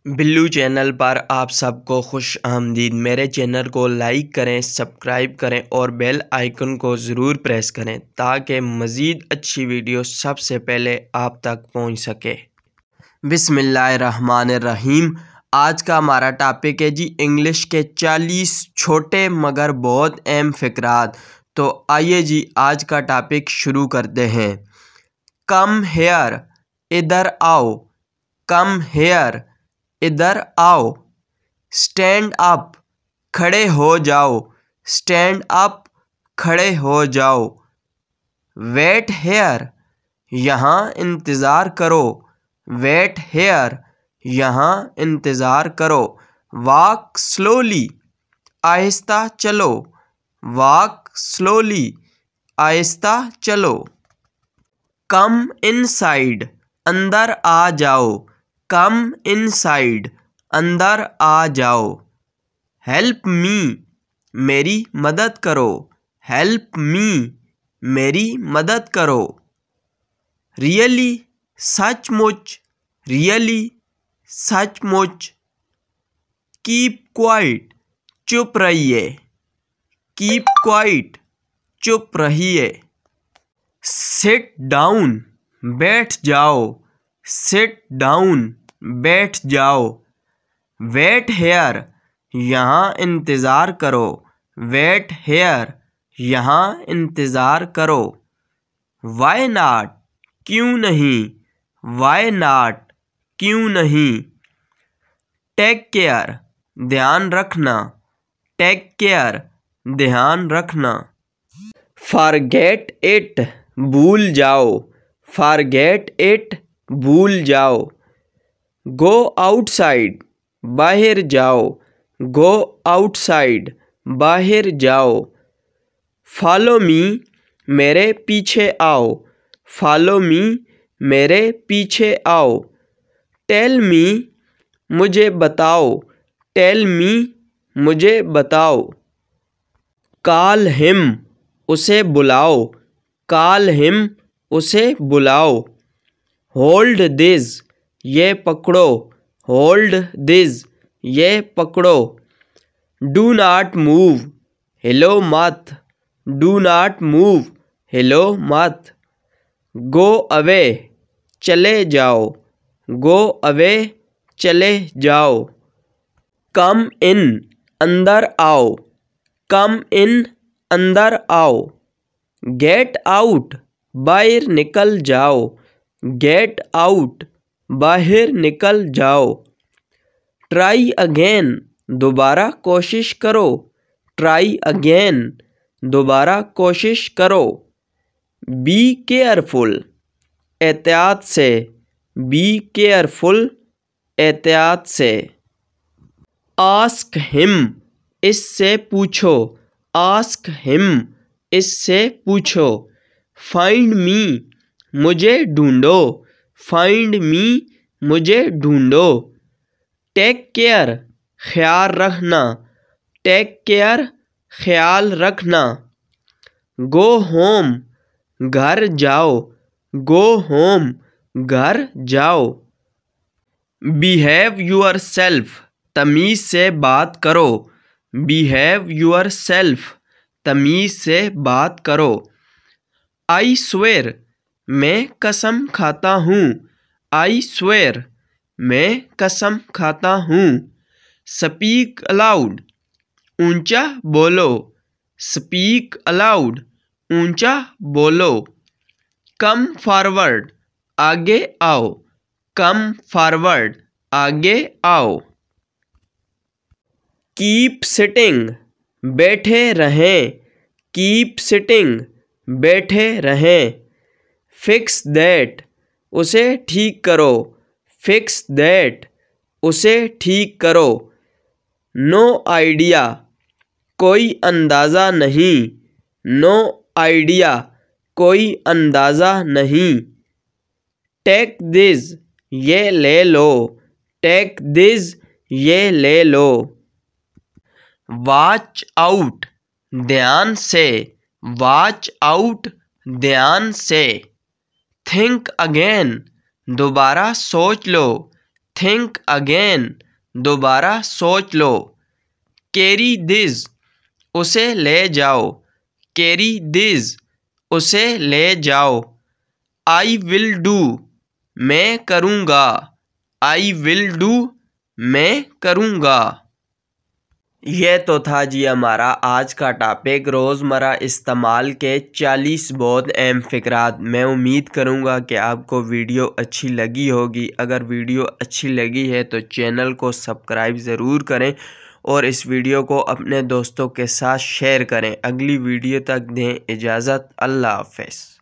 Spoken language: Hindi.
बिल्लू चैनल पर आप सबको खुश आमदीद। मेरे चैनल को लाइक करें, सब्सक्राइब करें और बेल आइकन को ज़रूर प्रेस करें ताकि मज़ीद अच्छी वीडियो सबसे पहले आप तक पहुंच सके। बिस्मिल्लाहिर्रहमानिर्रहीम। आज का हमारा टॉपिक है जी इंग्लिश के 40 छोटे मगर बहुत अहम फ़िक्रात। तो आइए जी आज का टॉपिक शुरू करते हैं। कम हेयर, इधर आओ। कम हेयर, इधर आओ। स्टैंड अप, खड़े हो जाओ। स्टैंड अप, खड़े हो जाओ। वेट हेयर, यहाँ इंतज़ार करो। वेट हेयर, यहाँ इंतज़ार करो। वॉक स्लोली, आहिस्ता चलो। वॉक स्लोली, आहिस्ता चलो। कम इनसाइड, अंदर आ जाओ। कम इनसाइड, अंदर आ जाओ। हेल्प मी, मेरी मदद करो। हेल्प मी, मेरी मदद करो। रियली, सचमुच। रियली, सचमुच। कीप क्वाइट, चुप रहिए। कीप क्वाइट, चुप रहिए। सिट डाउन, बैठ जाओ। सिट डाउन, बैठ जाओ। वेट हेयर, यहाँ इंतज़ार करो। वेट हेयर, यहाँ इंतज़ार करो। वाई नॉट, क्यों नहीं। वाई नॉट, क्यों नहीं। टेक केयर, ध्यान रखना। टेक केयर, ध्यान रखना। फॉरगेट इट, भूल जाओ। फॉरगेट इट, भूल जाओ। गो आउटसाइड, बाहर जाओ। गो आउटसाइड, बाहर जाओ। फॉलो मी, मेरे पीछे आओ। फॉलो मी, मेरे पीछे आओ। टेल मी, मुझे बताओ। टेल मी, मुझे बताओ। कॉल हिम, उसे बुलाओ। कॉल हिम, उसे बुलाओ। होल्ड दिस, ये पकड़ो। होल्ड दिस, ये पकड़ो। डू नॉट मूव, हिलो मत। डू नॉट मूव, हिलो मत। गो अवे, चले जाओ। गो अवे, चले जाओ। कम इन, अंदर आओ। कम इन, अंदर आओ। गेट आउट, बाहर निकल जाओ। गेट आउट, बाहर निकल जाओ। ट्राई अगेन, दोबारा कोशिश करो। ट्राई अगेन, दोबारा कोशिश करो। बी केयरफुल, एहतियात से। बी केयरफुल, एहतियात से। आस्क हिम, इससे पूछो। आस्क हिम, इससे पूछो। फाइंड मी, मुझे ढूंढो। फाइंड मी, मुझे ढूंढो। टेक केयर, ख्याल रखना। टेक केयर, ख्याल रखना। गो होम, घर जाओ। गो होम, घर जाओ। बिहेव यूर सेल्फ, तमीज़ से बात करो। बिहेव यूर सेल्फ, तमीज़ से बात करो। आई स्वेर, मैं कसम खाता हूँ। आई स्वेर, मैं कसम खाता हूँ। स्पीक अलाउड, ऊंचा बोलो। स्पीक अलाउड, ऊंचा बोलो। कम फॉरवर्ड, आगे आओ। कम फॉरवर्ड, आगे आओ। कीप सिटिंग, बैठे रहें। कीप सिटिंग, बैठे रहें। फिक्स दैट, उसे ठीक करो। फिक्स दैट, उसे ठीक करो। नो आइडिया, कोई अंदाज़ा नहीं। नो आइडिया, कोई अंदाज़ा नहीं। टेक दिस, ये ले लो। टेक दिस, ये ले लो। वॉच आउट, ध्यान से। वॉच आउट, ध्यान से। थिंक अगेन, दोबारा सोच लो। थिंक अगेन, दोबारा सोच लो। कैरी दिस, उसे ले जाओ। कैरी दिस, उसे ले जाओ। आई विल डू, मैं करूँगा। आई विल डू, मैं करूँगा। यह तो था जी हमारा आज का टॉपिक, रोज़मर्रा इस्तेमाल के 40 बहुत अहम फ़िक्रात। मैं उम्मीद करूँगा कि आपको वीडियो अच्छी लगी होगी। अगर वीडियो अच्छी लगी है तो चैनल को सब्सक्राइब ज़रूर करें और इस वीडियो को अपने दोस्तों के साथ शेयर करें। अगली वीडियो तक दें इजाज़त। अल्लाह हाफ़िज़।